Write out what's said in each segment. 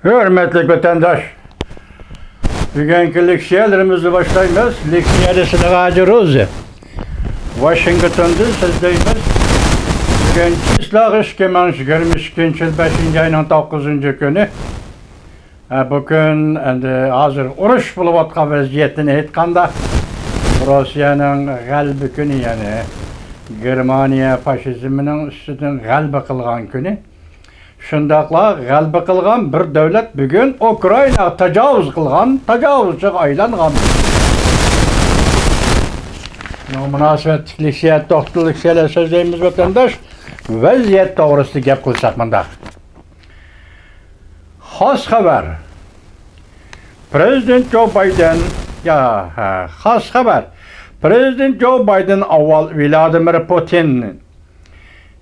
Hürmetli vatandaş, bugünkü leksiyalarımızı başlayımız. Leksiyada sınavacı Rozi. Washington'da sizdeyimiz. Bugün İslah 2022 yıl 5. ayının 9. günü. Bugün hazır uruş bulup atkan vaziyetini etkanda Rusya'nın galbi günü, yani Germaniya faşizminin üstünden galbi kılgan günü. Şundaqla galbi kılgan bir devlet bugün Ukrayna tecavüz kılgan, tecavüzçü aylangan. Münasebet leksiyat toxtuluk şeyler sözleyimiz vatandaş, vaziyet doğrusu gap kılsak mındaq. Xas haber. Prezident Joe Biden, xas haber. Prezident Joe Biden avval Vladimir Putin'in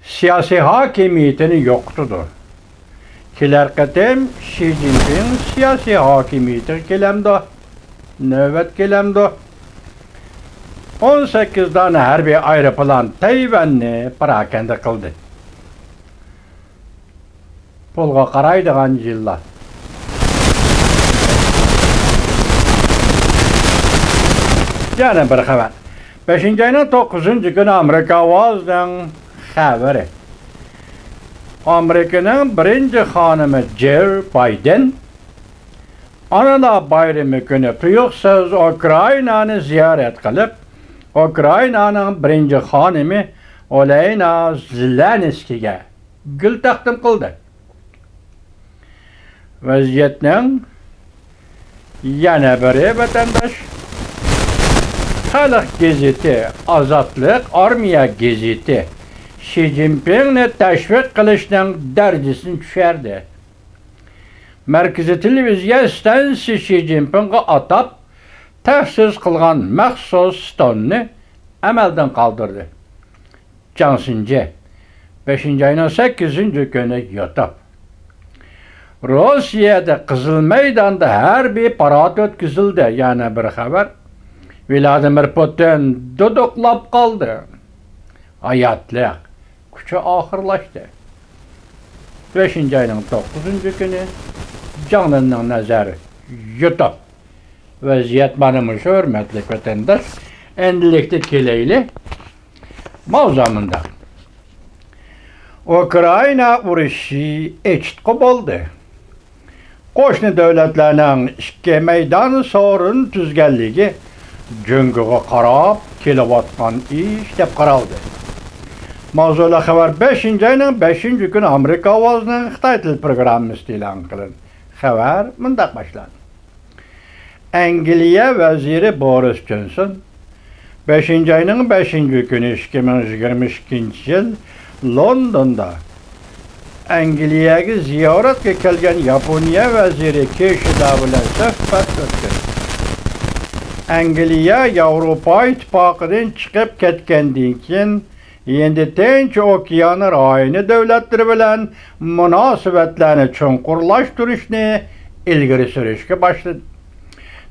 siyasi hakimiyetini yoktudu. Kiler qatim Xi Jinping siyasi hakimiyeti kelemdi. Növbet kelemdi. 18 tane harbiy aeroplan Tayvanni parakende qildi. Pulga qaraydigan yillar. Yana bir xabar. 5. ayının 9. günü Amerika ovozning xabari. Amerika'nın birinci hanımı Joe Biden Analar bayrami günü tuyuqsiz Ukraynani ziyorat qilib, Ukraynanın birinci hanımı Olena Zelenskiga gul taqdim qildi. Vaziyetning yana biri vatandaş Xalq gazeti, Azatlık Armiya gazeti Xi Jinpingni tashviq qilishning darajasini tushirdi. Markaziy televiziya stansiyasi Xi Jinpingga atab tahsis qilgan maxsus stonni amaldan qoldirdi. Jansinci 5. ayının 8. günü yotib. Rossiyada Qizil maydonda harbiy parad o'tkazildi. Yana bir xabar. Vladimir Putin duduqlab qoldi. Hayotlik kuchi oxirlashdi. 5. ayının 9. günü canının nazarı yutib. Vaziyet mana shu, hurmatli vatandaş. Endilikda kelaylik mavzumunda. Ukrayna urushi echtqi bo'ldi. Qo'shni davlatlarning ikki maydon so'rin tuzganligi jungiga qarab kelayotgan ish deb qaraldi. Mavzuli xabar 5. ayının 5. günü Amerika ovozining Xitoy til programmasi e'lon qilindi. Xabar mundaq boshlandi. Angliya vaziri Boris Johnson 5. ayının 5. günü 2022 yıl Londonda Angliyaga ziyoratga kelgan Yaponiya vaziri Kishida bilan suhbat o'tkazdi. Angliya Yevropa ittifoqidan chiqib ketgandan keyin endi Tinch okeani rayoni davlatlari bilan munosabatlarni chunqurlashtirishni ilgari surishga boshladi.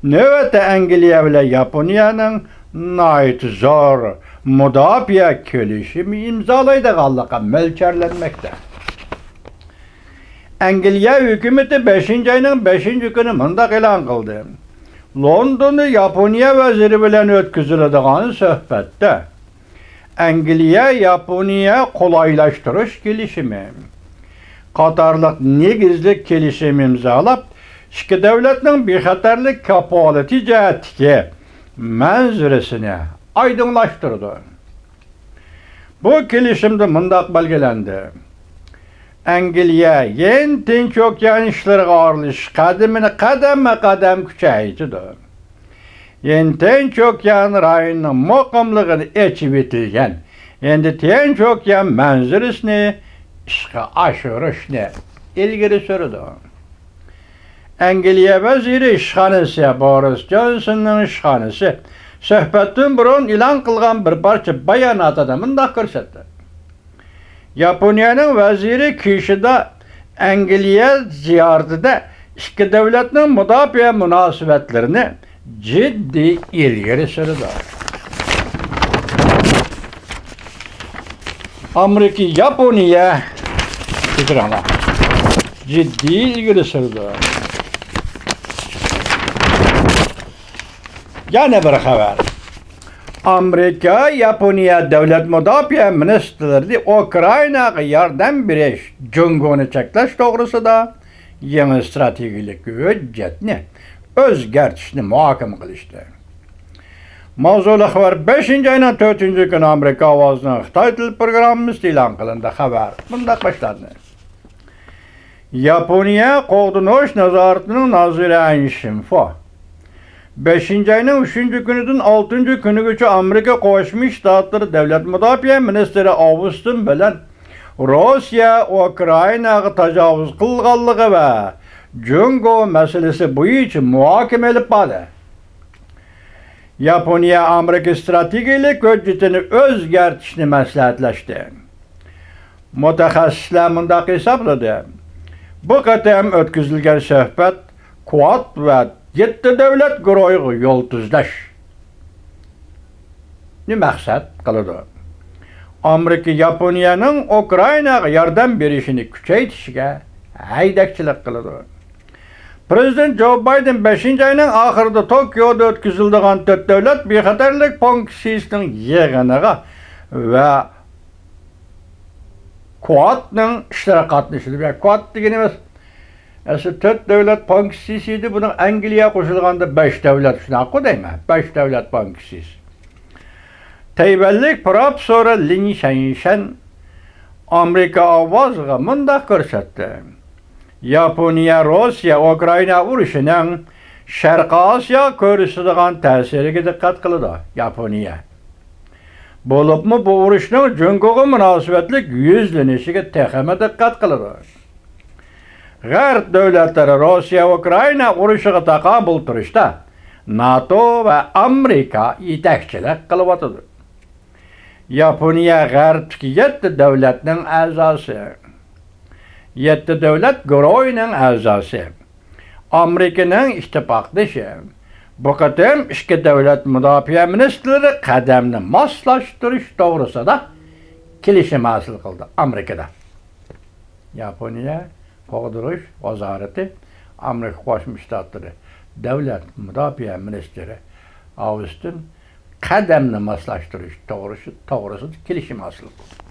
Növbətdə Angliya bilan Yaponiyaning nəhayət zor müdafiə kelişimi imzalaydiganligi mo'ljallanmoqda. Angliya hökuməti 5. ayının 5. günü mundaq e'lon qildi. Londonda Yaponiya vaziri bilan o'tkaziladigan suhbatda Angliya Yaponiya qolaylashtirish kelishimi qatorliq negizli kelishim imzolab, ikki davlatning bexatarlik kafolati jihatdagi manzurasini oydinlashtirdi. Bu kelishimda mundaq belgilandi. Angliya yen Tinch okean ishlariga aralish qadamini qadam kuchaytirdi. Yen Tinch okean rayonining muqimligini echib etilgan. Endi Tinch okean manzurasini ishga oshirishni ilgari surdi. Angliya vaziri ishxonasi Boris Johnsonning ishxonasi suhbatdan burun e'lon qilgan bir parcha bayonotida mundaq ko'rsatdi. Yaponiyaning vaziri Kishida Angliya ziyoratida ikki davlatning mudofaa munosabatlarini jiddiy ilgari surdi. Amerika Yaponiya ciddi ilgili sürdü. Yana bir haber. Amerika, Yaponiya davlat mudofaa ministrleri Ukraynaga yordam berish jungoni cheklash to'g'risida yangi strategik hujjatni o'zgartirishni muhokama qilishdi. Mavzuli xabar 5-ayning 4-kuni Amerika ovozining Xitoy til programmasi e'lon qilindi. Xabar bunday boshlandi. Yaponiya qo'g'dinosh nazoratining noziri Ayn Shinfo 5-ayning 3-kunidan 6-kunigacha Amerika Qo'shma Shtatlari davlat mudofaa ministri Austin bilan Rossiya Ukraynaga tajovuz qilganligi va Jungo masalasi bo'yicha muhokama olib bordi. Yaponiya Amerika strategik hujjatini o'zgartirishni maslahatlashdi. Mutaxassislar bunday hisobladi. Bu qatam o'tkazilgan suhbat Quad va 7 davlat guruhiga yo'l tuzlash ni maqsad qiladi. Amerika Yaponiyaning Ukraynaga yordam berishini kuchaytirishga haydakchilik qiladi. Prezident Joe Biden 5-ayning oxirida Tokioda o'tkazilgan 4 davlat bexatarlik kongressining yig'iniga va Quadning ishtirok qatnashdi. Quad degani emas. Asıl 4 davlat kongressiydi. Bunun Angliya qo'shilganda 5 davlat shunaqa deyman. 5 davlat kongressiysi. Tayvanlik professor Lin Shanshan Amerika ovoziga mundaq ko'rsatdi. Yaponiya Rossiya Ukraina urushining Sharq Osiyo ko'rsatadigan ta'siriga diqqat qiladi. Yaponiya bo'libmi bu urushning Jungo'ga munosabatlik yuzlanishiga texmi diqqat qiladi. G'arb davlatlari Rossiya Ukraina urushiga taqobil turishda NATO va Amerika yetakchilik qilyapti. Yaponiya G'arbdagi 7 davlatning a'zosi. 7 davlat guruhining a'zosi. Amerikaning ittifoqdoshi. Bu qatam 2 davlat mudofaa ministrlari qadamni moslashtirish to'g'risida kelishim hosil qildi Amerikada. Yaponiya Qo'g'dirish vazorati Amerika Qo'shma Shtatlari davlat mudofaa ministri Austin qadamni moslashtirish to'g'risida kelishim hosil qildi.